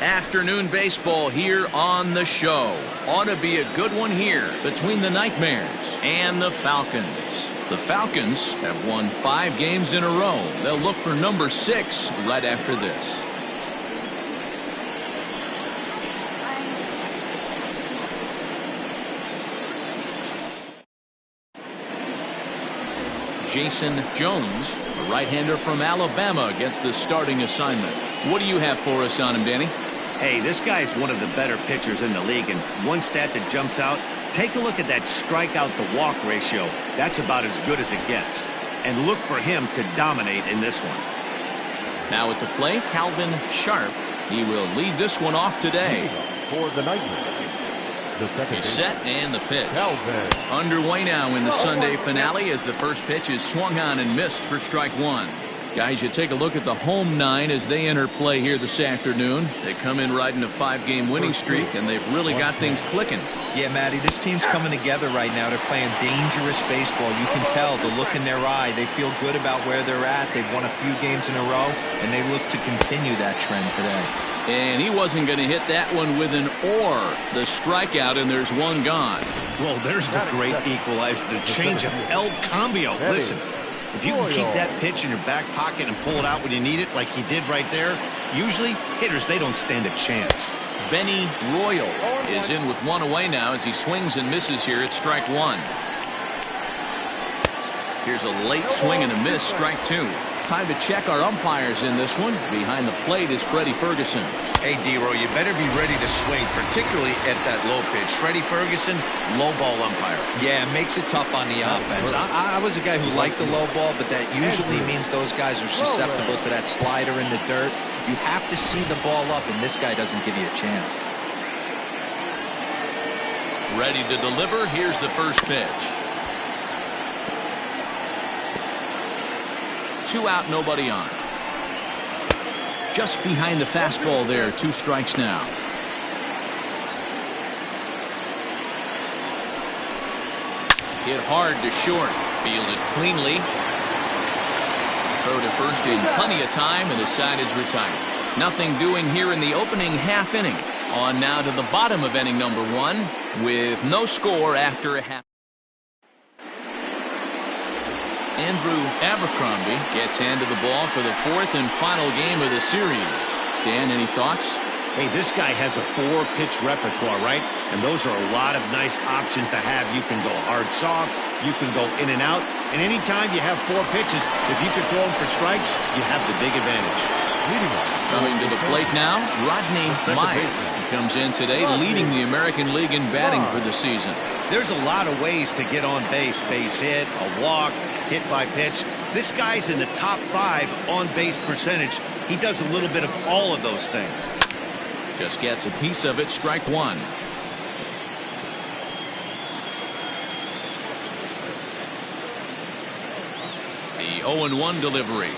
Afternoon baseball here on the show. Ought to be a good one here between the Nightmares and the Falcons. The Falcons have won 5 games in a row. They'll look for number 6 right after this. Jason Jones, a right-hander from Alabama, gets the starting assignment. What do you have for us on him, Danny? Hey, this guy's one of the better pitchers in the league, and one stat that jumps out, take a look at that strikeout to walk ratio. That's about as good as it gets. And look for him to dominate in this one. Now at the plate, Calvin Sharp. He will lead this one off today. For the Nightmares. He's set and the pitch. Underway now in the Sunday finale as the first pitch is swung on and missed for strike 1. Guys, you take a look at the home 9 as they enter play here this afternoon. They come in riding a 5-game winning streak, and they've really got things clicking. Yeah, Matty, this team's coming together right now. They're playing dangerous baseball. You can tell the look in their eye. They feel good about where they're at. They've won a few games in a row, and they look to continue that trend today. And he wasn't going to hit that one with an or. The strikeout, and there's one gone. Well, there's the great equalizer, the changeup, El Cambio. Listen, if you can keep that pitch in your back pocket and pull it out when you need it like he did right there, usually hitters, they don't stand a chance. Benny Royal is in with one away now as he swings and misses here at strike 1. Here's a late swing and a miss, strike 2. Time to check our umpires in this one. Behind the plate is Freddie Ferguson. Hey, D-Row, you better be ready to swing, particularly at that low pitch. Freddie Ferguson, low ball umpire. Yeah, it makes it tough on the offense. I was a guy who liked the low ball, but that usually means those guys are susceptible to that slider in the dirt. You have to see the ball up, and this guy doesn't give you a chance. Ready to deliver. Here's the first pitch. 2 out, nobody on. Just behind the fastball there, 2 strikes now. Hit hard to short, fielded cleanly. Throw to first in plenty of time, and the side is retired. Nothing doing here in the opening half inning. On now to the bottom of inning number 1 with no score after a half. Andrew Abercrombie gets handed the ball for the 4th and final game of the series. Dan, any thoughts? Hey, this guy has a 4-pitch repertoire, right? And those are a lot of nice options to have. You can go hard, soft. You can go in and out. And anytime you have 4 pitches, if you can throw them for strikes, you have the big advantage. Coming to the plate now, Rodney Myers. He comes in today leading the American League in batting for the season. There's a lot of ways to get on base. Base hit, a walk, hit by pitch. This guy's in the top 5 on base percentage. He does a little bit of all of those things. Just gets a piece of it, strike 1. The 0-1 delivery.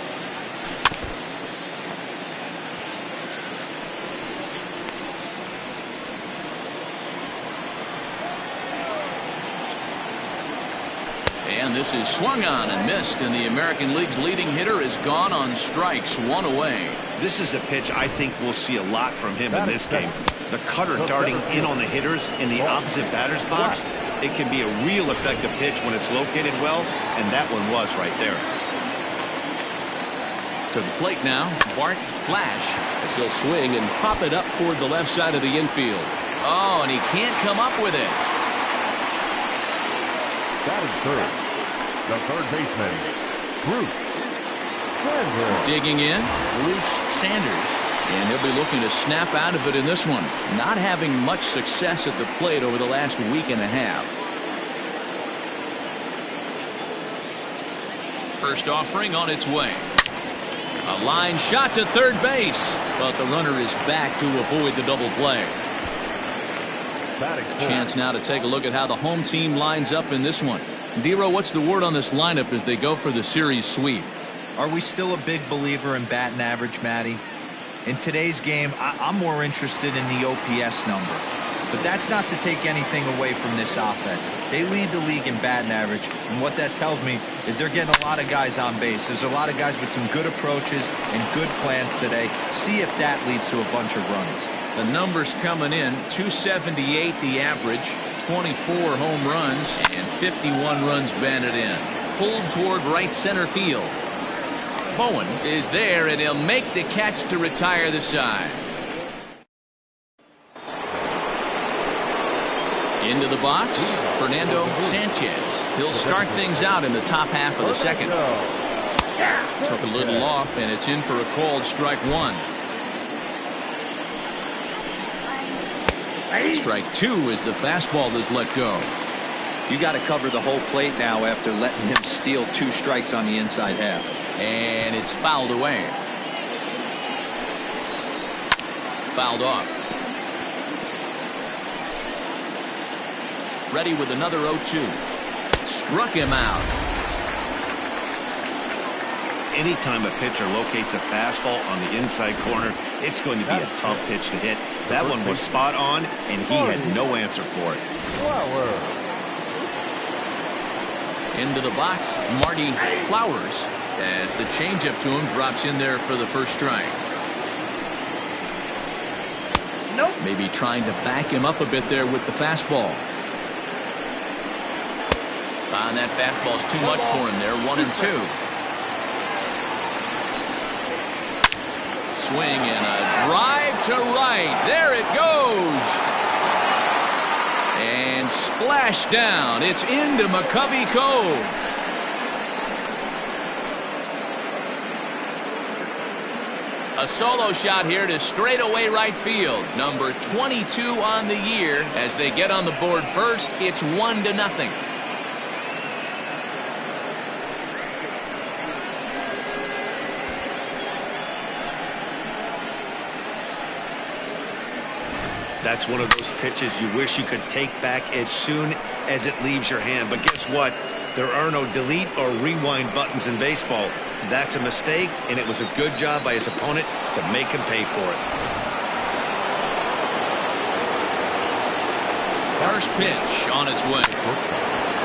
And this is swung on and missed, and the American League's leading hitter is gone on strikes, 1 away. This is a pitch I think we'll see a lot from him in this game. The cutter darting in on the hitters in the opposite batter's box. It can be a real effective pitch when it's located well, and that one was right there. To the plate now, Bart Flash, as he'll swing and pop it up toward the left side of the infield. Oh, and he can't come up with it. That is third. The third baseman, Bruce Sanders. Digging in, Bruce Sanders. And he'll be looking to snap out of it in this one. Not having much success at the plate over the last week and a half. First offering on its way. A line shot to third base, but the runner is back to avoid the double play. Chance now to take a look at how the home team lines up in this one. D-Row, what's the word on this lineup as they go for the series sweep? Are we still a big believer in batting average, Matty? In today's game, I'm more interested in the OPS number. but that's not to take anything away from this offense. They lead the league in batting average, and what that tells me is they're getting a lot of guys on base. There's a lot of guys with some good approaches and good plans today. See if that leads to a bunch of runs. The numbers coming in, 278 the average, 24 home runs, and 51 runs batted in. Pulled toward right center field. Bowen is there, and he'll make the catch to retire the side. Into the box, Fernando Sanchez. He'll start things out in the top half of the second. Took a little off, and it's in for a called strike one. Strike two as the fastball is let go. You got to cover the whole plate now after letting him steal 2 strikes on the inside half. And it's fouled away. Fouled off. Ready with another 0-2. Struck him out. Anytime a pitcher locates a fastball on the inside corner, it's going to be a tough pitch to hit. That one was spot on, and he had no answer for it. Into the box, Marty Flowers, as the changeup to him drops in there for the first strike. Maybe trying to back him up a bit there with the fastball. And that fastball's too much for him there. 1-2. Swing and a drive to right. There it goes. And splash down. It's into McCovey Cove. A solo shot here to straightaway right field. Number 22 on the year. As they get on the board first, it's 1-0. That's one of those pitches you wish you could take back as soon as it leaves your hand. But guess what? There are no delete or rewind buttons in baseball. That's a mistake, and it was a good job by his opponent to make him pay for it. First pitch on its way.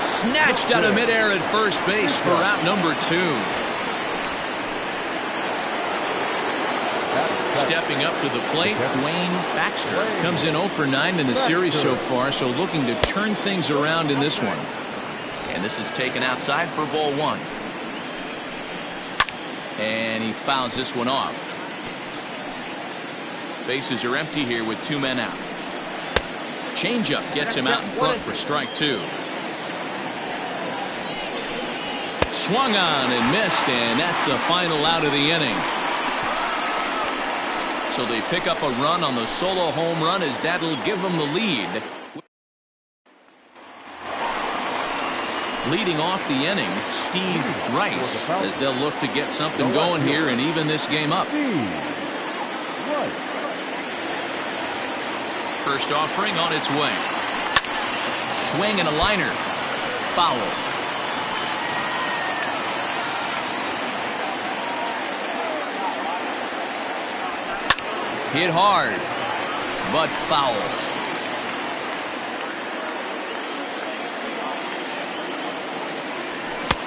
Snatched out of midair at first base for out number 2. Stepping up to the plate, Dwayne Baxter comes in 0 for 9 in the series so far, so looking to turn things around in this one. And this is taken outside for ball 1. And he fouls this one off. Bases are empty here with 2 men out. Changeup gets him out in front for strike 2. Swung on and missed, and that's the final out of the inning. So they pick up a run on the solo home run, as that'll give them the lead. Leading off the inning, Steve Rice, as they'll look to get something going here and even this game up. First offering on its way. Swing and a liner. Foul. Hit hard, but foul.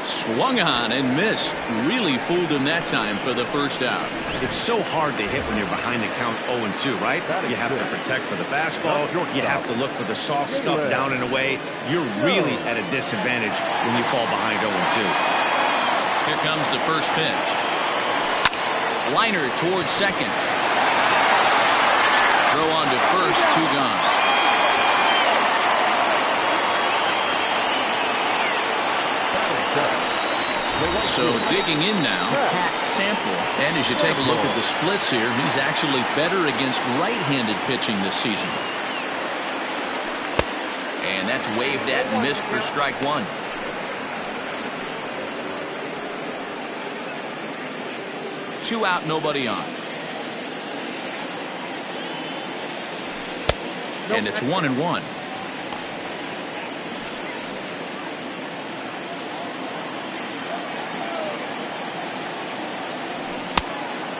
Swung on and missed. Really fooled him that time for the first out. It's so hard to hit when you're behind the count 0-2, right? You have to protect for the fastball. You have to look for the soft stuff down and away. You're really at a disadvantage when you fall behind 0-2. Here comes the first pitch. Liner towards second. Throw on to first, 2 gone. So digging in now, Pat Sample. And as you take a look at the splits here, he's actually better against right-handed pitching this season. And that's waved at and missed for strike 1. Two out, nobody on. And it's 1-1.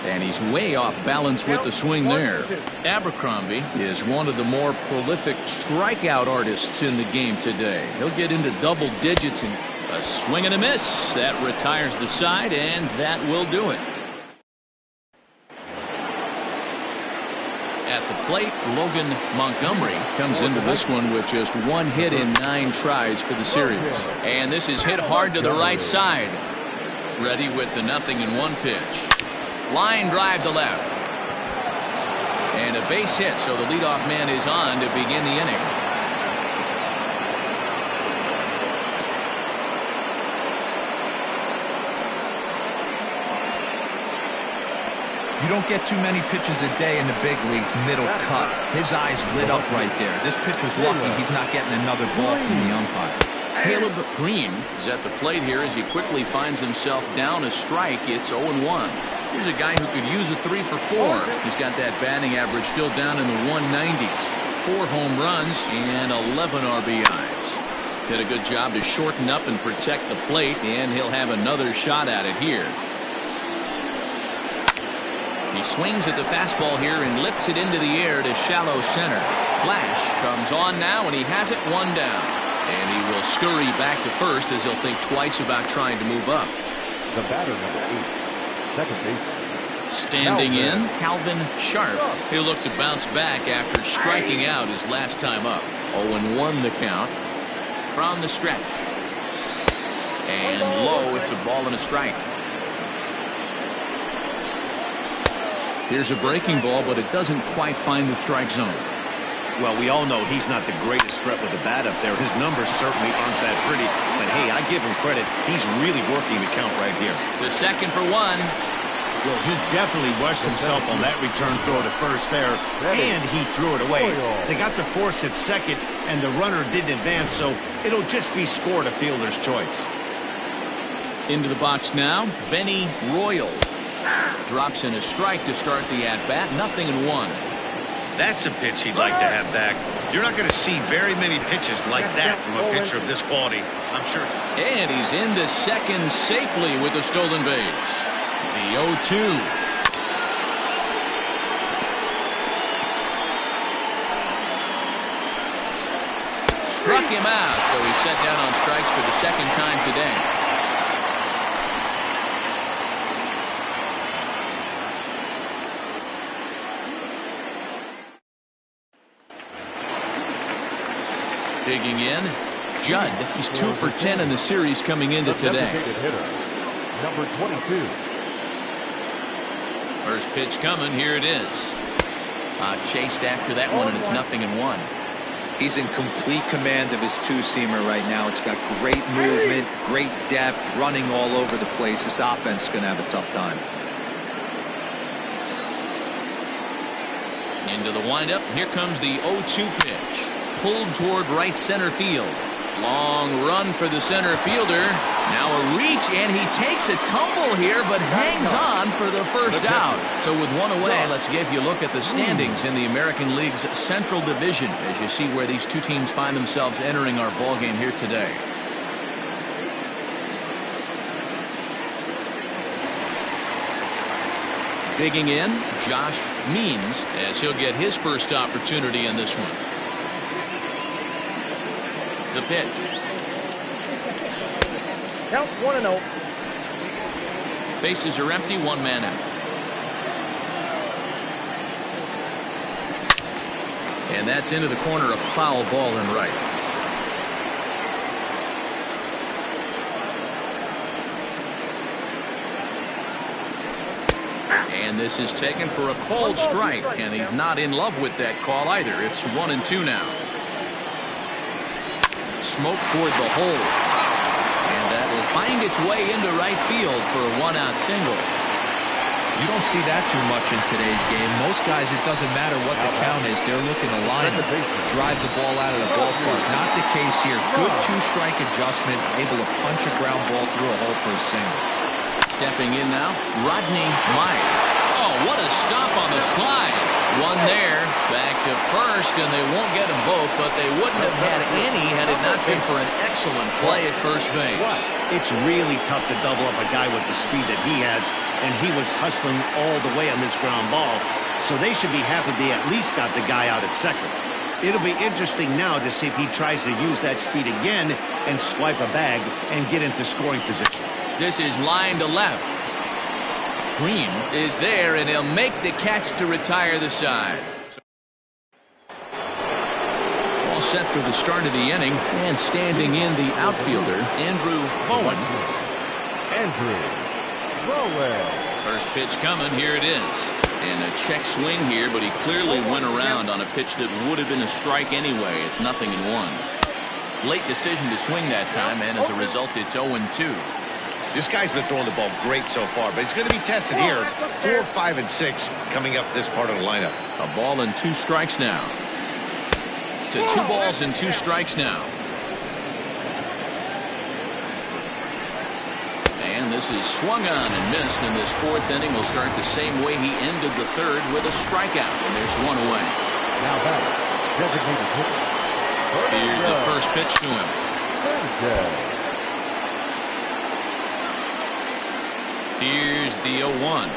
And he's way off balance with the swing there. Abercrombie is one of the more prolific strikeout artists in the game today. He'll get into double digits, and a swing and a miss. That retires the side, and that will do it. At the plate, Logan Montgomery comes into this one with just 1 hit in 9 tries for the series. And this is hit hard to the right side. Ready with the 0-1 pitch. Line drive to left. And a base hit, so the leadoff man is on to begin the inning. You don't get too many pitches a day in the big leagues middle cut. His eyes lit up right there. This pitcher's lucky he's not getting another ball from the umpire. Caleb Green is at the plate here as he quickly finds himself down a strike. It's 0-1. Here's a guy who could use a 3 for 4. He's got that batting average still down in the 190s. 4 home runs and 11 RBIs. Did a good job to shorten up and protect the plate, and he'll have another shot at it here. He swings at the fastball here and lifts it into the air to shallow center. Flash comes on now, and he has it 1 down. And he will scurry back to first as he'll think twice about trying to move up. The batter, number 8, second baseman. Standing in, Calvin Sharp. He'll look to bounce back after striking out his last time up. 0-1 the count from the stretch. And low, it's a ball and a strike. Here's a breaking ball, but it doesn't quite find the strike zone. Well, we all know he's not the greatest threat with the bat up there. His numbers certainly aren't that pretty. But, hey, I give him credit. He's really working the count right here. The second for 1. Well, he definitely rushed himself on that return throw to first there, and he threw it away. They got the force at second, and the runner didn't advance, so it'll just be scored a fielder's choice. Into the box now, Benny Royal. Drops in a strike to start the at-bat. 0-1. That's a pitch he'd like to have back. You're not going to see very many pitches like that from a pitcher of this quality, I'm sure. And he's into second safely with a stolen base. The 0-2. Struck him out, so he's set down on strikes for the second time today. Digging in, Judd. He's 2 for 10 in the series coming into today. Hitter, number 22. First pitch coming. Here it is. Chased after that one, and it's 0-1. He's in complete command of his two-seamer right now. It's got great movement, great depth, running all over the place. This offense is going to have a tough time. Into the windup. Here comes the 0-2 pitch. Pulled toward right center field. Long run for the center fielder. Now a reach, and he takes a tumble here, but hangs on for the first out. So with 1 away, let's give you a look at the standings in the American League's Central Division as you see where these two teams find themselves entering our ball game here today. Digging in, Josh Means, as he'll get his first opportunity in this one. The pitch. Count 1-0. Bases are empty, 1 man out. And that's into the corner, a foul ball and right. And this is taken for a called strike, and he's not in love with that call either. It's 1-2 now. Smoke toward the hole, and that will find its way into right field for a 1-out single. You don't see that too much in today's game. Most guys, it doesn't matter what the count is. They're looking to line it, drive the ball out of the ballpark. Not the case here. Good 2-strike adjustment, able to punch a ground ball through a hole for a single. Stepping in now, Rodney Myers. Oh, what a stop on the slide. One there, back to first, and they won't get them both, but they wouldn't have had any had it not been for an excellent play at first base. It's really tough to double up a guy with the speed that he has, and he was hustling all the way on this ground ball, so they should be happy they at least got the guy out at second. It'll be interesting now to see if he tries to use that speed again and swipe a bag and get into scoring position. This is line to left. Green is there, and he'll make the catch to retire the side. All set for the start of the inning, and standing in the outfielder, Andrew Bowen. First pitch coming, here it is. And a check swing here, but he clearly went around on a pitch that would have been a strike anyway. It's 0-1. Late decision to swing that time, and as a result, it's 0-2. This guy's been throwing the ball great so far, but he's going to be tested here. 4, 5, and 6 coming up this part of the lineup. A ball and 2 strikes now. To 2 balls and 2 strikes now. And this is swung on and missed, and this 4th inning will start the same way he ended the 3rd with a strikeout, and there's 1 away. Now back, designated hitter. Here's the first pitch to him. Here's the 0-1.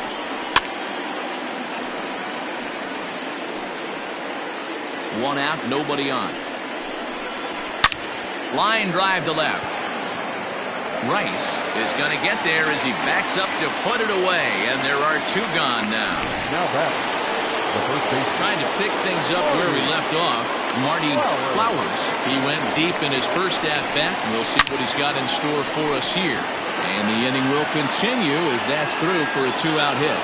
One out, nobody on. Line drive to left. Rice is going to get there as he backs up to put it away, and there are 2 gone now. Now back, the first base. Trying to pick things up where we left off, Marty Flowers. He went deep in his first at-bat, and we'll see what he's got in store for us here. And the inning will continue as that's through for a 2-out hit.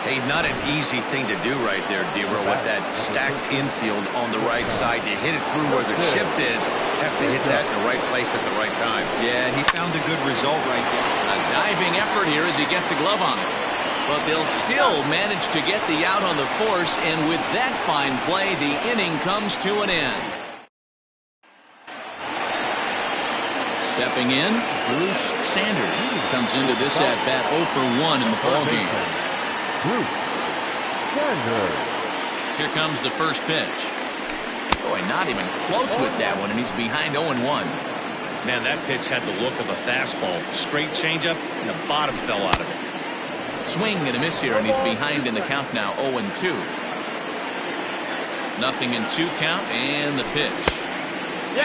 Hey, not an easy thing to do right there, D-Row, with that stacked infield on the right side. You hit it through where the shift is, have to hit that in the right place at the right time. Yeah, he found a good result right there. A diving effort here as he gets a glove on it. But they'll still manage to get the out on the force, and with that fine play, the inning comes to an end. Stepping in, Bruce Sanders comes into this at-bat 0 for 1 in the ballgame. Here comes the first pitch. Boy, not even close with that one, and he's behind 0-1. Man, that pitch had the look of a fastball. Straight changeup, and the bottom fell out of it. Swing and a miss here, and he's behind in the count now, 0-2. 0-2 count, and the pitch.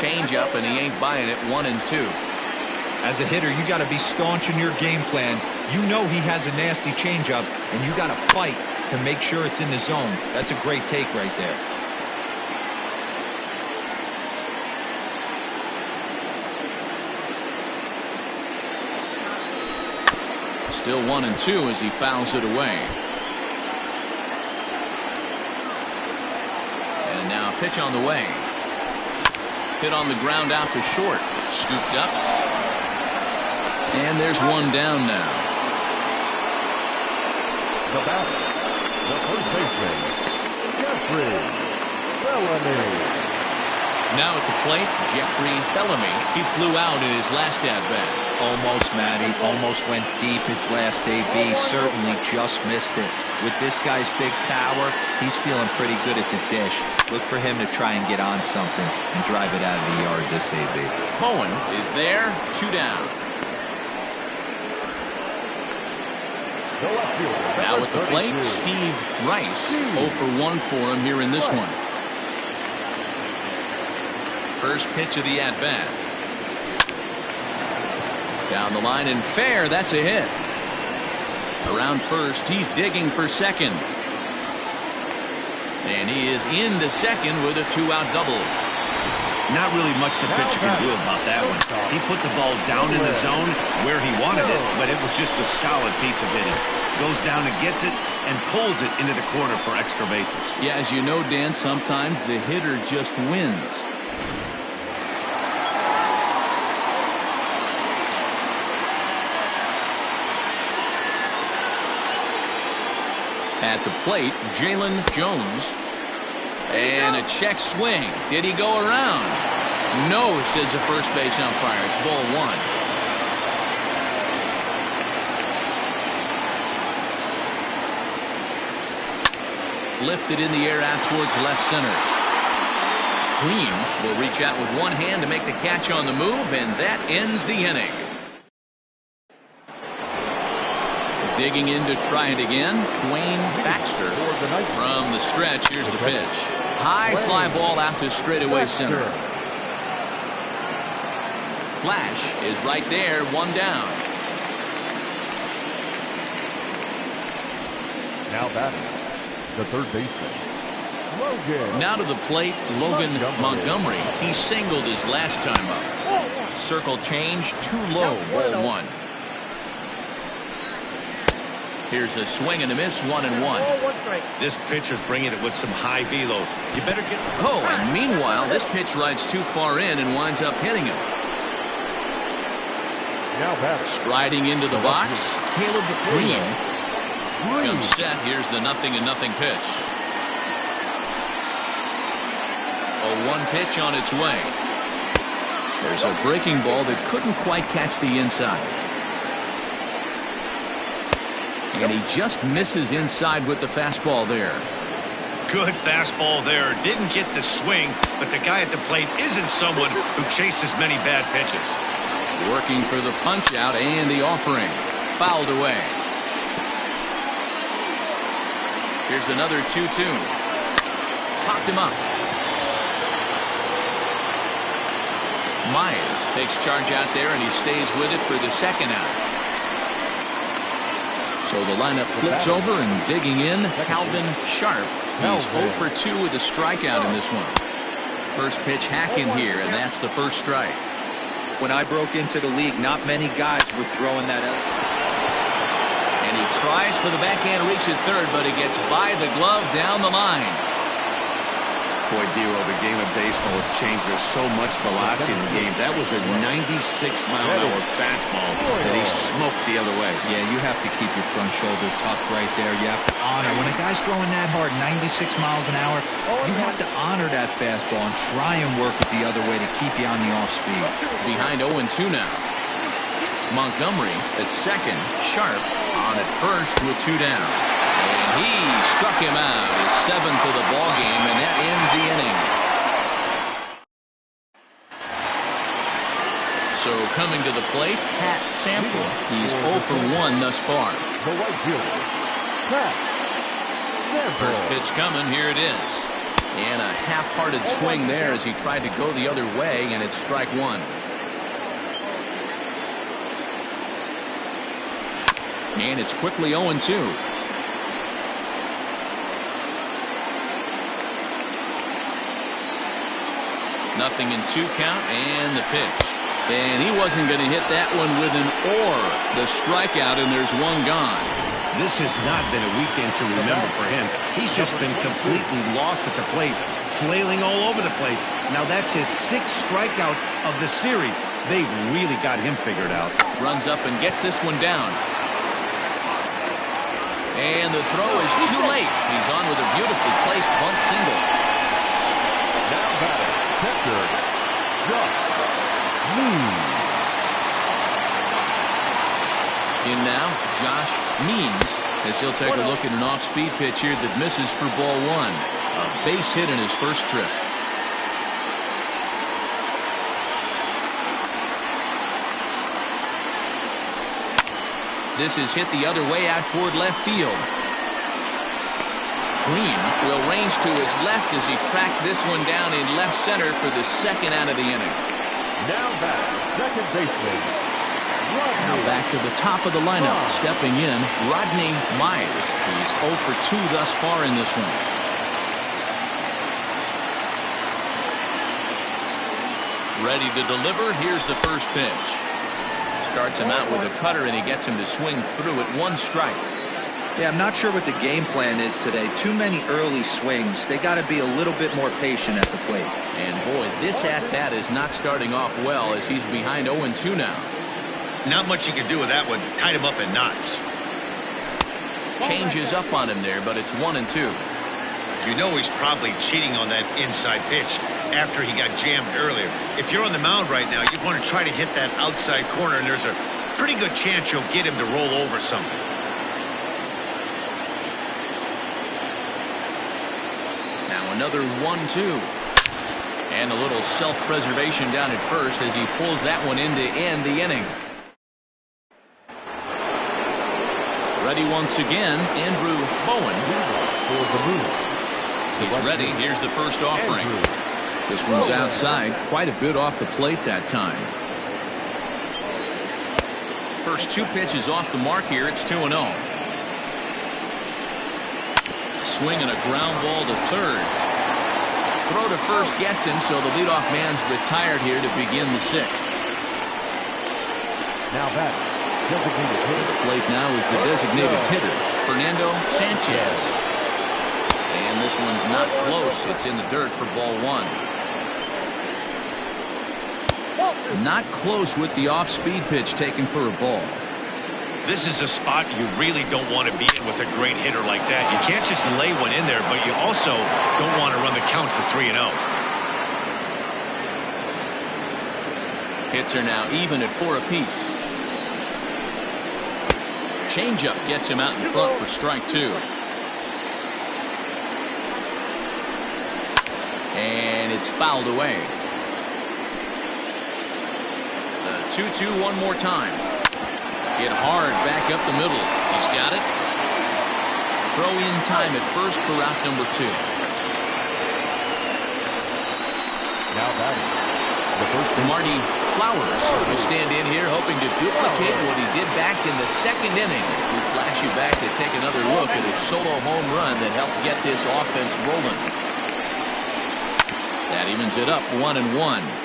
Changeup, and he ain't buying it, 1-2. As a hitter, you got to be staunch in your game plan. You know he has a nasty changeup, and you got to fight to make sure it's in the zone. That's a great take right there. Still 1-2 as he fouls it away. And now pitch on the way. Hit on the ground out to short. Scooped up. And there's 1 down now. The batter, the first baseman, Jeffrey Bellamy. Now at the plate, Jeffrey Bellamy. He flew out in his last at-bat. Almost, Matty. Almost went deep his last AB. Certainly just missed it. With this guy's big power, he's feeling pretty good at the dish. Look for him to try and get on something and drive it out of the yard this AB. Bowen is there, 2 down. Now at the plate, Steve Rice. 0 for 1 for him here in this one. First pitch of the at-bat. Down the line and fair, that's a hit. Around first, he's digging for second. And he is into second with a 2-out double. Not really much the pitcher can do about that one. He put the ball down in the zone where he wanted it, but it was just a solid piece of hitting. Goes down and gets it and pulls it into the corner for extra bases. Yeah, as you know, Dan, sometimes the hitter just wins. At the plate, Jalen Jones. And a check swing. Did he go around? No, says the first base umpire. It's ball 1. Lifted in the air out towards left center. Green will reach out with one hand to make the catch on the move, and that ends the inning. Digging in to try it again, Dwayne Baxter. From the stretch, here's the pitch. High fly ball out to straightaway center. Flash is right there, one down. Now batting, the third baseman, Logan. Now to the plate, Logan Montgomery. He singled his last time up. Circle change, too low, ball one. Here's a swing and a miss, 1-1. This pitcher's bringing it with some high velo. You better get... Oh, and meanwhile, this pitch rides too far in and winds up hitting him. Now batting. Striding into the box, Caleb Green. Comes set. Here's the 0-0 pitch. A 1 pitch on its way. There's a breaking ball that couldn't quite catch the inside. And he just misses inside with the fastball there. Good fastball there. Didn't get the swing, but the guy at the plate isn't someone who chases many bad pitches. Working for the punch out and the offering. Fouled away. Here's another 2-2. Popped him up. Myers takes charge out there, and he stays with it for the second out. So the lineup flips over, and digging in, Calvin Sharp. He's 0 for 2 with a strikeout in this one. First pitch hacking here, and that's the first strike. When I broke into the league, not many guys were throwing that out. And he tries for the backhand reach at third, but it gets by the glove down the line. Boy, Dero, the game of baseball has changed. There's so much velocity in the game. That was a 96-mile-an-hour fastball that he smoked the other way. Yeah, you have to keep your front shoulder tucked right there. You have to honor. When a guy's throwing that hard, 96 miles an hour, you have to honor that fastball and try and work it the other way to keep you on the off speed. Behind 0-2 now. Montgomery at second. Sharp on at first with 2 down. And he struck him out, his 7th of the ball game, and that ends the inning. So coming to the plate, Pat Sample. He's 0 for 1 thus far. The right fielder, Pat Sample. First pitch coming, here it is. And a half-hearted swing there as he tried to go the other way, and it's strike 1. And it's quickly 0-2. Nothing in 2 count, and the pitch. And he wasn't going to hit that one with an or. The strikeout, and there's 1 gone. This has not been a weekend to remember for him. He's just been completely lost at the plate, flailing all over the place. Now that's his 6th strikeout of the series. They've really got him figured out. Runs up and gets this one down. And the throw is too late. He's on with a beautifully placed bunt single. Now batting, catcher, Josh Means. In now, Josh Means, as he'll take a look at an off-speed pitch here that misses for ball 1. A base hit in his first trip. This is hit the other way out toward left field. Green will range to his left as he tracks this one down in left center for the second out of the inning. Now back, second baseman. Now back to the top of the lineup, stepping in, Rodney Myers. He's 0 for 2 thus far in this one. Ready to deliver. Here's the first pitch. Starts him out with a cutter, and he gets him to swing through it. 1 strike. Yeah, I'm not sure what the game plan is today. Too many early swings. They got to be a little bit more patient at the plate. And boy, this at-bat is not starting off well as he's behind 0-2 now. Not much you can do with that one. Tied him up in knots. Changes up on him there, but it's 1-2. You know he's probably cheating on that inside pitch after he got jammed earlier. If you're on the mound right now, you'd want to try to hit that outside corner, and there's a pretty good chance you'll get him to roll over something. Another 1-2. And a little self-preservation down at first as he pulls that one in to end the inning. Ready once again, Andrew Bowen. For the move. He's ready. Here's the first offering. This one's outside, quite a bit off the plate that time. First 2 pitches off the mark here. It's 2-0. Swing and a ground ball to third. Throw to first gets him, so the leadoff man's retired here to begin the 6th. Now back. Designated hitter. The plate now is the designated hitter, Fernando Sanchez. And this one's not close. It's in the dirt for ball 1. Not close with the off-speed pitch taken for a ball. This is a spot you really don't want to be in with a great hitter like that. You can't just lay one in there, but you also don't want to run the count to 3-0. Hits are now even at 4 apiece. Changeup gets him out in front for strike 2. And it's fouled away. The 2-2 one more time. Hit hard back up the middle. He's got it. Throw in time at first for out number 2. Now batting. The first Marty Flowers will stand in here hoping to duplicate what he did back in the 2nd inning. As we flash you back to take another look at his solo home run that helped get this offense rolling. That evens it up 1-1.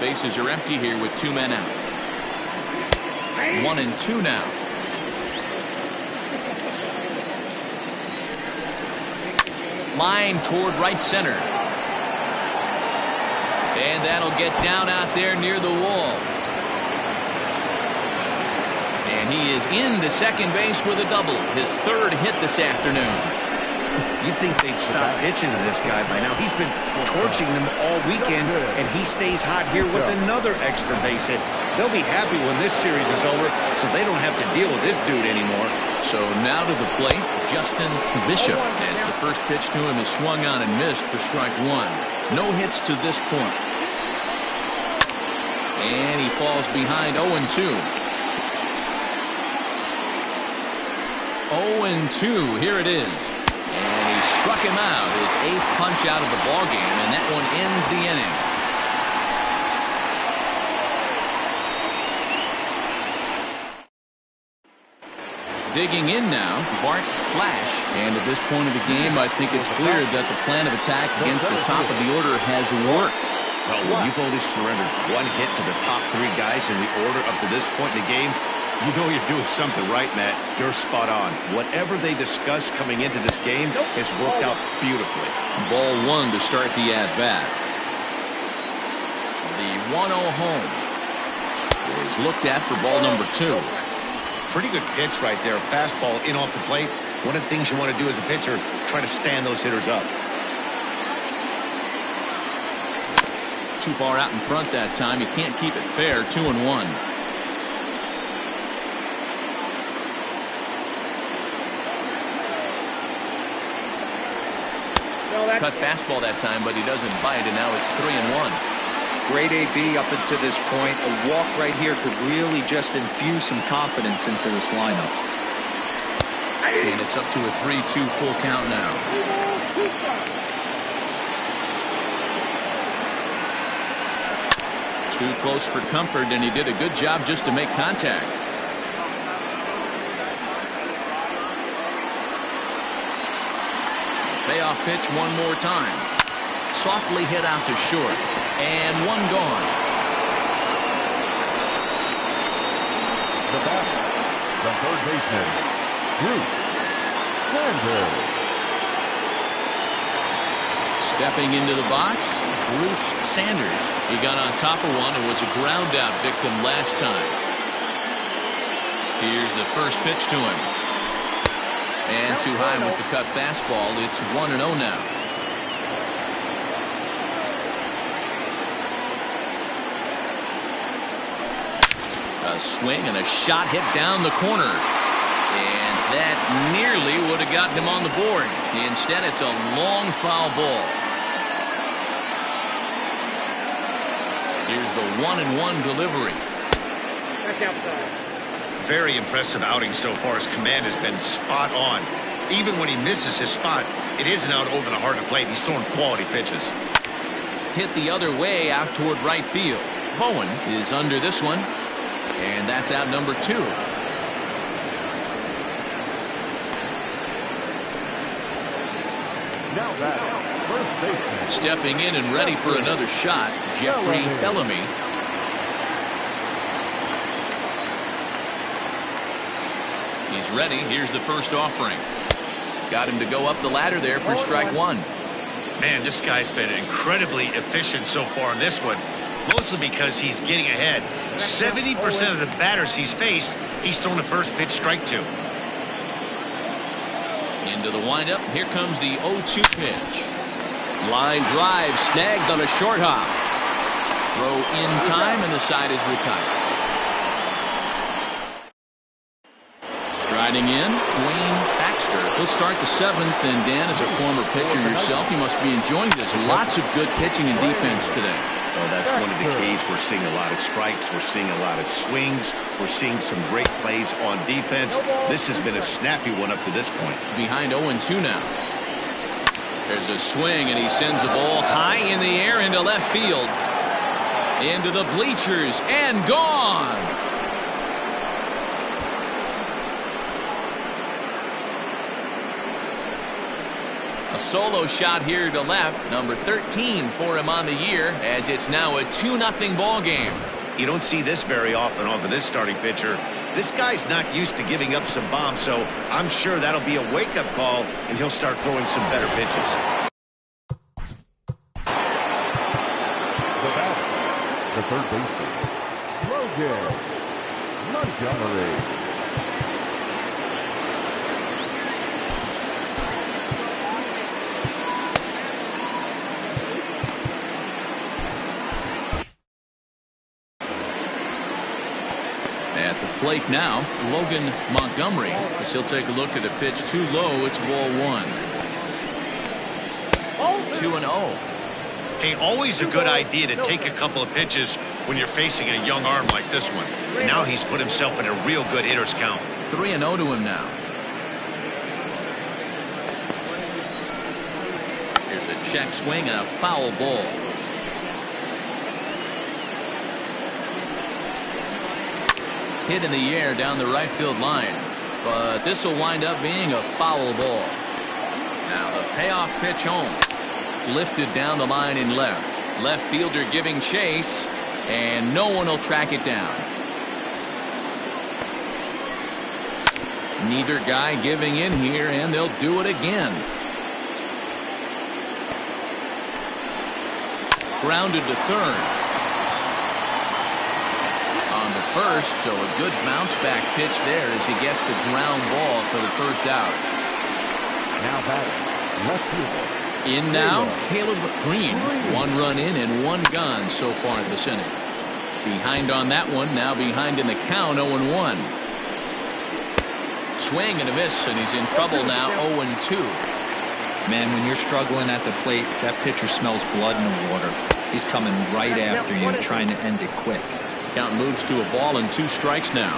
Bases are empty here with 2 men out. 1-2 now. Line toward right center. And that'll get down out there near the wall. And he is into second base with a double. His 3rd hit this afternoon. You'd think they'd stop pitching to this guy by now. He's been torching them all weekend, and he stays hot here with another extra base hit. They'll be happy when this series is over, so they don't have to deal with this dude anymore. So now to the plate, Justin Bishop, as the first pitch to him is swung on and missed for strike 1. No hits to this point. And he falls behind 0-2. 0-2, here it is. And he struck him out, his 8th punch out of the ballgame, and that one ends the inning. Digging in now, Bart Flash. And at this point of the game, I think it's clear that the plan of attack against the top of the order has worked. Well, when you've only surrendered 1 hit to the top 3 guys in the order up to this point in the game, you know you're doing something right, Matt. You're spot on. Whatever they discussed coming into this game has worked out beautifully. Ball 1 to start the at-bat. The 1-0 home is looked at for ball number 2. Pretty good pitch right there. Fastball in off the plate. One of the things you want to do as a pitcher, try to stand those hitters up. Too far out in front that time. You can't keep it fair. 2-1. Cut fastball that time, but he doesn't bite, and now it's 3-1. Great AB up until this point. A walk right here could really just infuse some confidence into this lineup. And it's up to a 3-2 full count now. Too close for comfort, and he did a good job just to make contact. Payoff pitch one more time. Softly hit out to short. And one gone. The batter, the third baseman, Bruce Sanders. Stepping into the box, Bruce Sanders. He got on top of one and was a ground out victim last time. Here's the first pitch to him. And too high with the cut fastball. It's 1-0 now. A swing and a shot hit down the corner. And that nearly would have gotten him on the board. Instead, it's a long foul ball. Here's the 1-1 delivery. Very impressive outing so far. His command has been spot on. Even when he misses his spot, it isn't out over the heart of the plate. He's throwing quality pitches. Hit the other way out toward right field. Bowen is under this one, and that's out number 2. Now back, first baseman. Stepping in and ready for another shot, Jeffrey Bellamy. He's ready. Here's the first offering. Got him to go up the ladder there for strike 1. Man, this guy's been incredibly efficient so far in this one, mostly because he's getting ahead. 70% of the batters he's faced, he's thrown the first pitch, strike 2. Into the windup. Here comes the 0-2 pitch. Line drive snagged on a short hop. Throw in time, and the side is retired. Striding in, Dwayne Baxter. He'll start the 7th, and Dan, as a former pitcher yourself, you must be enjoying this. Lots of good pitching and defense today. Oh, that's one of the keys. We're seeing a lot of strikes. We're seeing a lot of swings. We're seeing some great plays on defense. This has been a snappy one up to this point. Behind 0-2 now. There's a swing, and he sends the ball high in the air into left field. Into the bleachers, and gone. A solo shot here to left, number 13 for him on the year, as it's now a 2-0 ball game. You don't see this very often off of this starting pitcher. This guy's not used to giving up some bombs, so I'm sure that'll be a wake-up call, and he'll start throwing some better pitches. The batter, the third baseman, Logan Montgomery. At the plate now, Logan Montgomery, as he'll take a look at a pitch too low. It's ball 1. 2-0. Hey, always a good idea to take a couple of pitches when you're facing a young arm like this one. And now he's put himself in a real good hitter's count. 3-0 to him now. Here's a check swing and a foul ball. Hit in the air down the right field line, but this will wind up being a foul ball. Now the payoff pitch home, lifted down the line in left. Left fielder giving chase, and no one will track it down. Neither guy giving in here, and they'll do it again. Grounded to third. First, so a good bounce back pitch there as he gets the ground ball for the first out. Now batting, left fielder. In now, Caleb Green. 1 run in and 1 gone so far in this inning. Behind on that one, now behind in the count, 0-1. Swing and a miss, and he's in trouble now, 0-2. Man, when you're struggling at the plate, that pitcher smells blood in the water. He's coming right after you, trying to end it quick. Count moves to a ball and 2 strikes now.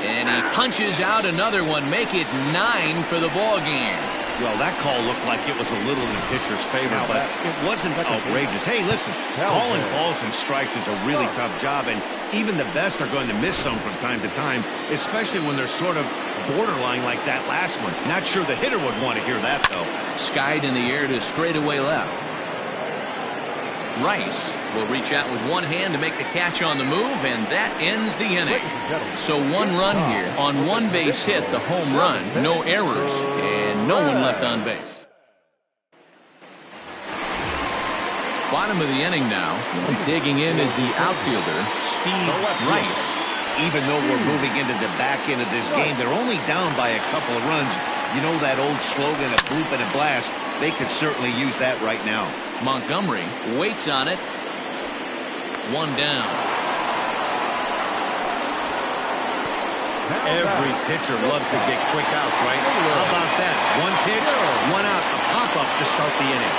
And he punches out another one, make it 9 for the ball game. Well, that call looked like it was a little in the pitcher's favor, but it wasn't outrageous. Hey, listen, calling balls and strikes is a really tough job, and even the best are going to miss some from time to time, especially when they're sort of borderline like that last one. Not sure the hitter would want to hear that, though. Skied in the air to straightaway left. Rice will reach out with one hand to make the catch on the move, and that ends the inning. So 1 run here on 1 base hit, the home run, no errors, and no one left on base. Bottom of the inning now. Digging in is the outfielder, Steve Rice. Even though we're moving into the back end of this game, they're only down by a couple of runs. You know that old slogan, a bloop and a blast? They could certainly use that right now. Montgomery waits on it. 1 down. Every pitcher loves to get quick outs, right? How about that? One pitch, one out, a pop-up to start the inning.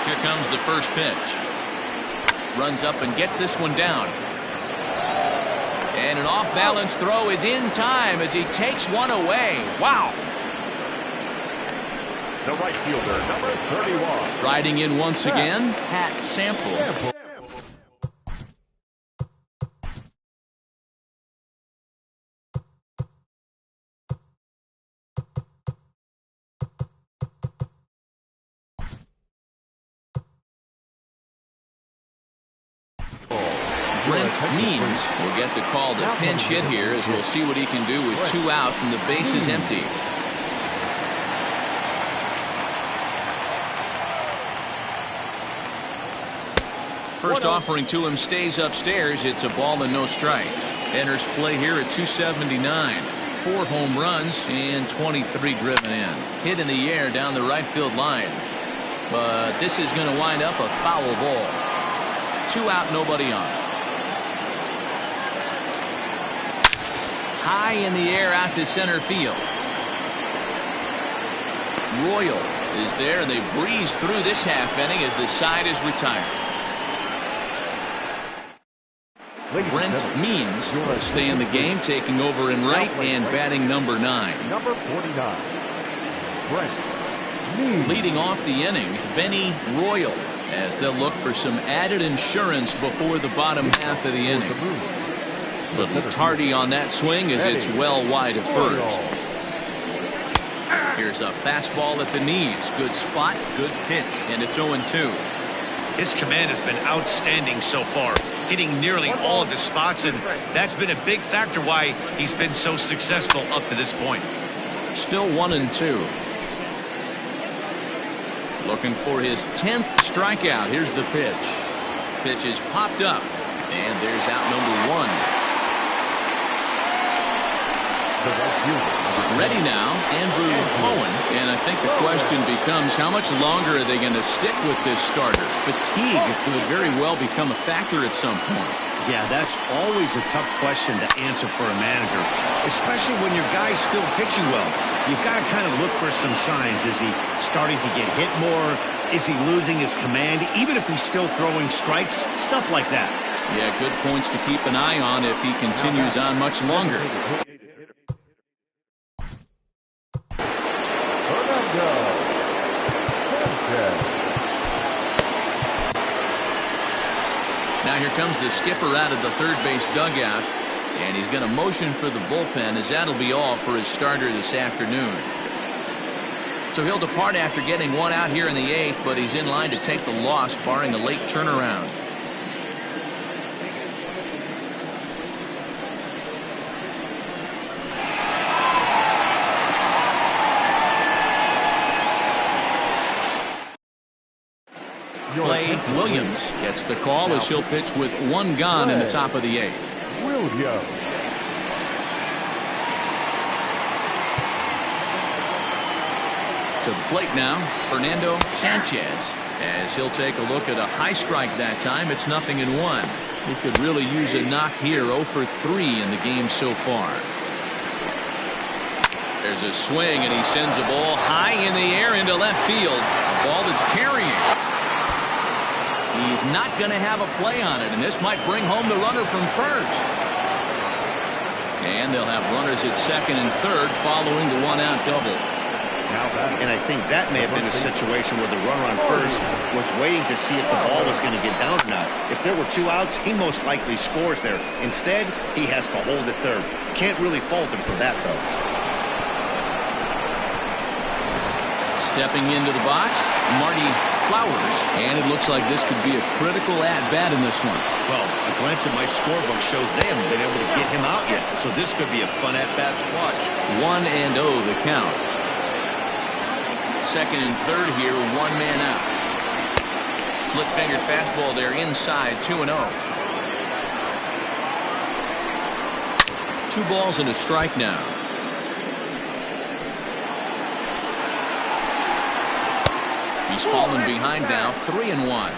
Here comes the first pitch. Runs up and gets this one down. And an off-balance throw is in time as he takes one away. Wow. The right fielder, number 31. Riding in once again, Pat Sample. Means will get the call to pinch hit here as we'll see what he can do with 2 out and the base is empty. First offering to him stays upstairs. It's a ball and no strikes. Enters play here at 279. 4 home runs and 23 driven in. Hit in the air down the right field line. But this is going to wind up a foul ball. 2 out, nobody on. High in the air out to center field. Royal is there. They breeze through this half inning as the side is retired. Brent Means will stay in the game, taking over in right and batting number 9. Number 49. Brent Means. Leading off the inning, Benny Royal, as they'll look for some added insurance before the bottom half of the inning. Little tardy on that swing as it's well wide of first. Here's a fastball at the knees. Good spot, good pitch, and it's 0-2. His command has been outstanding so far, hitting nearly all of his spots, and that's been a big factor why he's been so successful up to this point. Still 1-2. Looking for his 10th strikeout. Here's the pitch. Pitch is popped up, and there's out number 1. Ready now, Andrew Bowen, and I think the question becomes how much longer are they going to stick with this starter? Fatigue could very well become a factor at some point. Yeah, that's always a tough question to answer for a manager, especially when your guy's still pitching well. You've got to kind of look for some signs. Is he starting to get hit more? Is he losing his command, even if he's still throwing strikes? Stuff like that. Yeah, good points to keep an eye on if he continues on much longer. Now here comes the skipper out of the third base dugout, and he's going to motion for the bullpen as that'll be all for his starter this afternoon. So he'll depart after getting 1 out here in the 8th, but he's in line to take the loss barring a late turnaround. Clay Williams gets the call as he'll pitch with 1 gone in the top of the 8th. Williams. To the plate now, Fernando Sanchez, as he'll take a look at a high strike that time. It's 0-1. He could really use a knock here. 0 for 3 in the game so far. There's a swing, and he sends a ball high in the air into left field. A ball that's carrying. He's not going to have a play on it, and this might bring home the runner from first. And they'll have runners at second and third following the 1-out double. And I think that may have been a situation where the runner on first was waiting to see if the ball was going to get down or not. If there were 2 outs, he most likely scores there. Instead, he has to hold at third. Can't really fault him for that, though. Stepping into the box, Marty Flowers, and it looks like this could be a critical at-bat in this one. Well, a glance at my scorebook shows they haven't been able to get him out yet, so this could be a fun at-bat to watch. 1-0 the count. Second and third here, 1 man out. Split-fingered fastball there inside, 2-0. 2 balls and a strike now. He's fallen behind now, 3-1.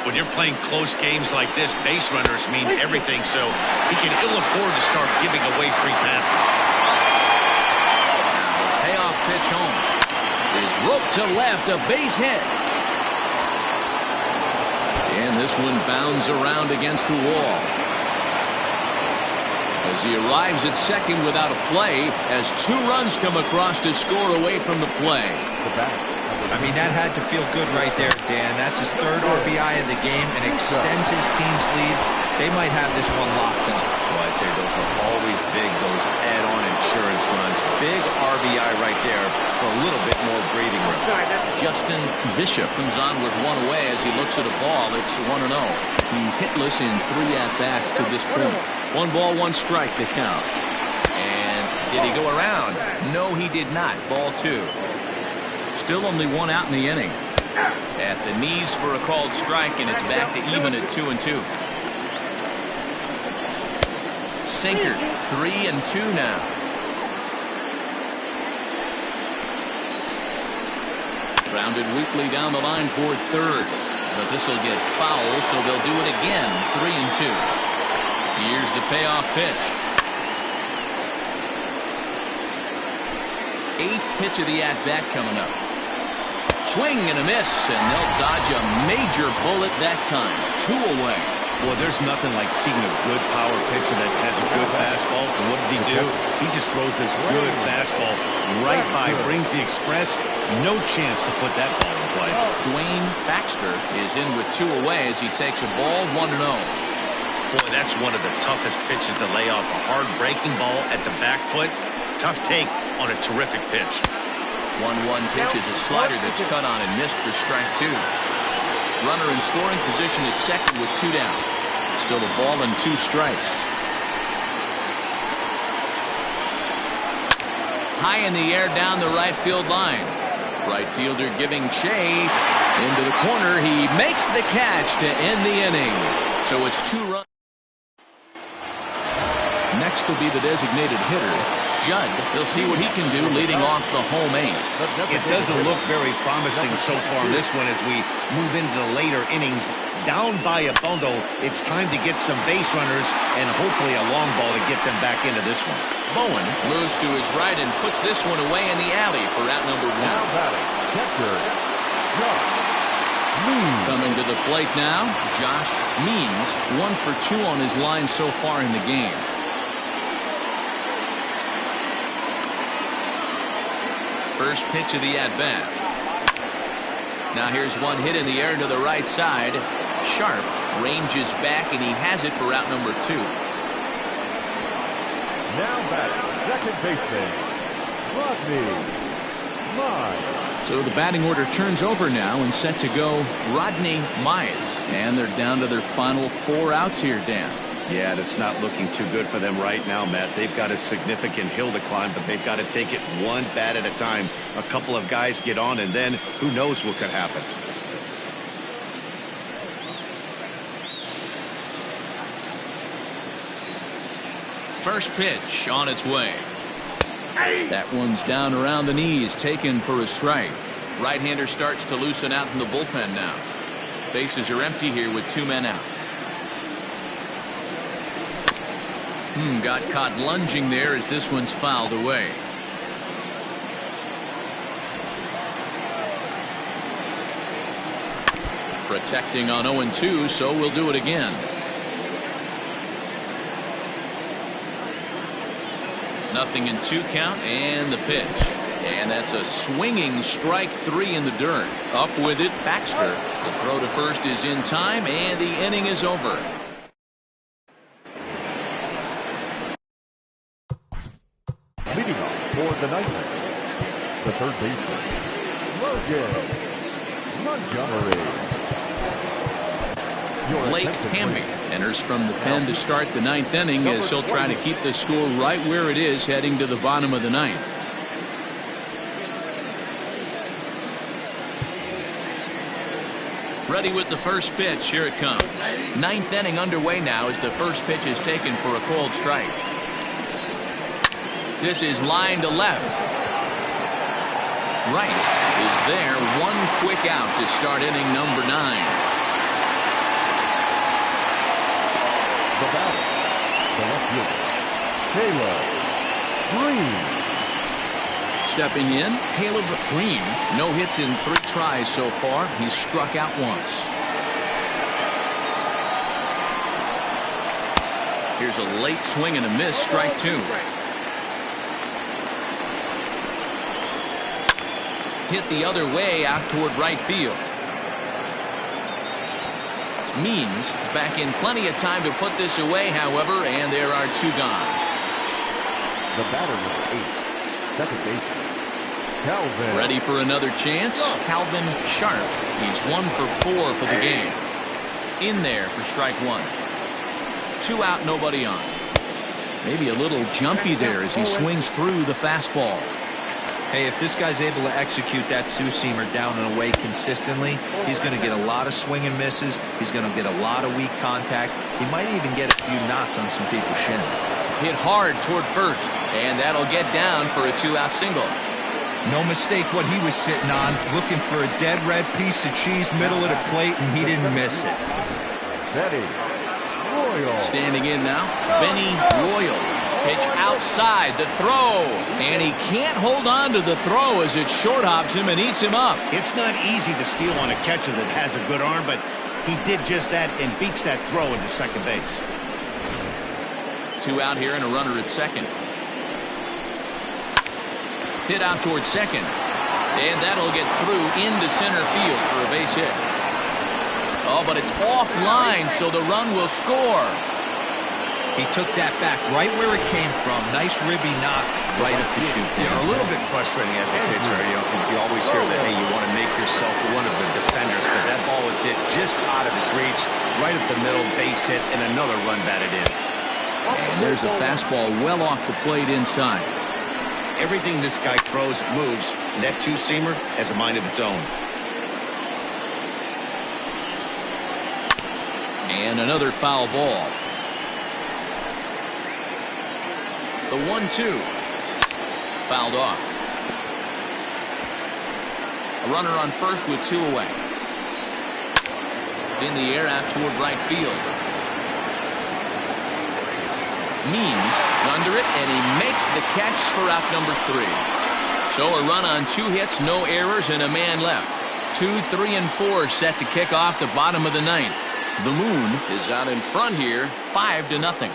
When you're playing close games like this, base runners mean everything, so he can ill afford to start giving away free passes. Now the payoff pitch home is roped to left, a base hit. And this one bounds around against the wall. As he arrives at second without a play, as 2 runs come across to score away from the play. I mean, that had to feel good right there, Dan. That's his 3rd RBI of the game and extends his team's lead. They might have this one locked up. Well, I'd say those are always big, those add-on insurance runs. Big RBI right there for a little bit more breathing room. Justin Bishop comes on with 1 away as he looks at a ball. It's 1-0. He's hitless in 3 at-bats to this point. 1 ball, 1 strike to count. And did he go around? No, he did not. Ball 2. Still only 1 out in the inning. At the knees for a called strike, and it's back to even at 2-2. Sinker, 3-2 now. Grounded weakly down the line toward third. But this will get foul, so they'll do it again. 3-2. Here's the payoff pitch. 8th pitch of the at-bat coming up. Swing and a miss, and they'll dodge a major bullet that time. 2 away. Well, there's nothing like seeing a good power pitcher that has a good fastball. And what does he do? He just throws this good fastball right by, brings the express. No chance to put that ball in play. Dwayne Baxter is in with 2 away as he takes a ball 1-0. Boy, that's one of the toughest pitches to lay off. A hard breaking ball at the back foot. Tough take on a terrific pitch. 1-1 pitch is a slider that's cut on and missed for strike 2. Runner in scoring position at second with 2 down. Still a ball and 2 strikes. High in the air down the right field line. Right fielder giving chase. Into the corner. He makes the catch to end the inning. So it's 2 runs. Next will be the designated hitter, Judd. They'll see what he can do leading off the home 8. It doesn't look very promising so far in this one as we move into the later innings. Down by a bundle, it's time to get some base runners and hopefully a long ball to get them back into this one. Bowen moves to his right and puts this one away in the alley for out number 1. Now batting, catcher, Josh Means. Coming to the plate now, Josh Means. 1 for 2 on his line so far in the game. First pitch of the at-bat. Now here's one hit in the air to the right side. Sharp ranges back, and he has it for out number 2. Now batting, second baseman, Rodney Mize. So the batting order turns over now and set to go Rodney Mize. And they're down to their final 4 outs here, Dan. Yeah, that's not looking too good for them right now, Matt. They've got a significant hill to climb, but they've got to take it 1 bat at a time. A couple of guys get on, and then who knows what could happen. First pitch on its way. That one's down around the knees, taken for a strike. Right-hander starts to loosen out in the bullpen now. Bases are empty here with 2 men out. Got caught lunging there as this one's fouled away. Protecting on 0-2, so we'll do it again. Nothing in 2 count, and the pitch. And that's a swinging strike 3 in the dirt. Up with it, Baxter. The throw to first is in time, and the inning is over. Leading off for the ninth inning, the third baseman, Logan Montgomery. Blake Hamby enters from the pen to start the 9th inning as he'll try to keep the score right where it is heading to the bottom of the 9th. Ready with the first pitch. Here it comes. 9th inning underway now as the first pitch is taken for a called strike. This is line to left. Rice is there. 1 quick out to start inning number 9. The batter, the left fielder, Caleb Green. Stepping in, Caleb Green. No hits in 3 tries so far. He's struck out once. Here's a late swing and a miss, strike 2. Hit the other way out toward right field. Means is back in plenty of time to put this away, however, and there are 2 gone. The batter, number 8, second baseman, Calvin. Ready for another chance? Calvin Sharp. He's 1 for 4 for the game. In there for strike 1. 2 out, nobody on. Maybe a little jumpy there as he swings through the fastball. Hey, if this guy's able to execute that two-seamer down and away consistently, he's going to get a lot of swing and misses. He's going to get a lot of weak contact. He might even get a few knots on some people's shins. Hit hard toward first, and that'll get down for a 2-out single. No mistake what he was sitting on, looking for a dead red piece of cheese middle of the plate, and he didn't miss it. Benny Royal. Standing in now, Benny Royal. Pitch outside, the throw, and he can't hold on to the throw as it short hops him and eats him up. It's not easy to steal on a catcher that has a good arm, but he did just that and beats that throw into second base. 2 out here and a runner at second. Hit out toward second, and that'll get through into center field for a base hit. Oh, but it's offline, so the run will score. He took that back right where it came from. Nice ribby knock right up the chute. You know, a little bit frustrating as a pitcher. You always hear that, hey, you want to make yourself one of the defenders, but that ball was hit just out of his reach, right up the middle, base hit, and another run batted in. And there's a fastball well off the plate inside. Everything this guy throws moves, and that two-seamer has a mind of its own. And another foul ball. The 1-2. Fouled off. A runner on first with 2 away. In the air out toward right field. Means under it, and he makes the catch for out number 3. So a run on 2 hits, no errors, and a man left. 2, 3, and 4 set to kick off the bottom of the 9th. The Moon is out in front here, 5-0.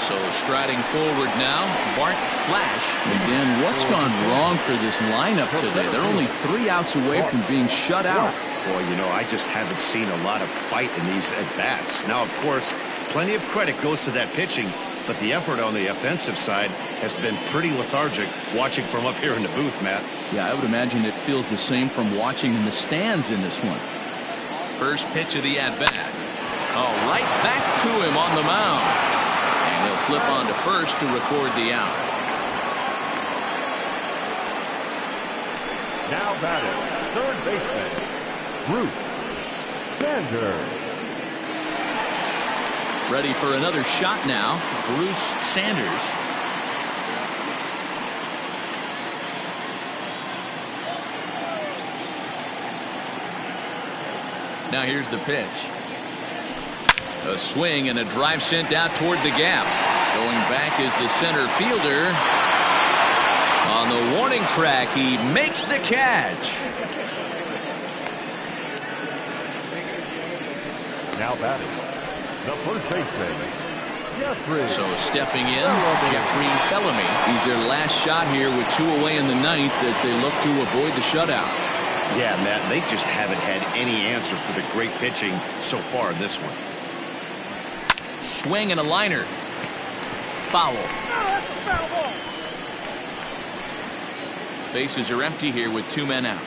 So striding forward now, Bart Flash. And Dan, what's gone wrong for this lineup today? They're only 3 outs away from being shut out. Boy, you know, I just haven't seen a lot of fight in these at-bats. Now, of course, plenty of credit goes to that pitching, but the effort on the offensive side has been pretty lethargic watching from up here in the booth, Matt. Yeah, I would imagine it feels the same from watching in the stands in this one. First pitch of the at-bat. Oh, right back to him on the mound. And he'll flip on to first to record the out. Now batting, third baseman, Bruce Sanders. Ready for another shot now, Bruce Sanders. Now here's the pitch. A swing and a drive sent out toward the gap. Going back is the center fielder. On the warning track, he makes the catch. Now batting, the first baseman, Jeffrey. So stepping in, Jeffrey Bellamy. He's their last shot here with 2 away in the 9th as they look to avoid the shutout. Yeah, Matt, they just haven't had any answer for the great pitching so far in this one. Swing and a liner. Foul. Bases are empty here with 2 men out.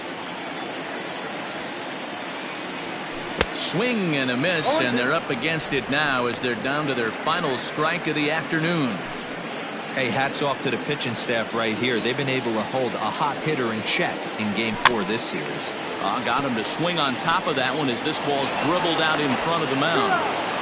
Swing and a miss, and they're up against it now as they're down to their final strike of the afternoon. Hey, hats off to the pitching staff right here. They've been able to hold a hot hitter in check in Game 4 this series. Got him to swing on top of that one as this ball's dribbled out in front of the mound.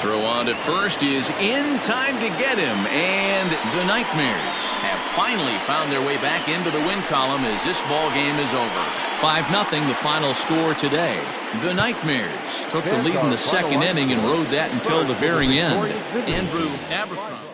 Throw on to first is in time to get him, and the Nightmares have finally found their way back into the win column as this ball game is over. 5-0 the final score today. The Nightmares took the lead in the second inning and rode that until the very end. Andrew Abercrombie.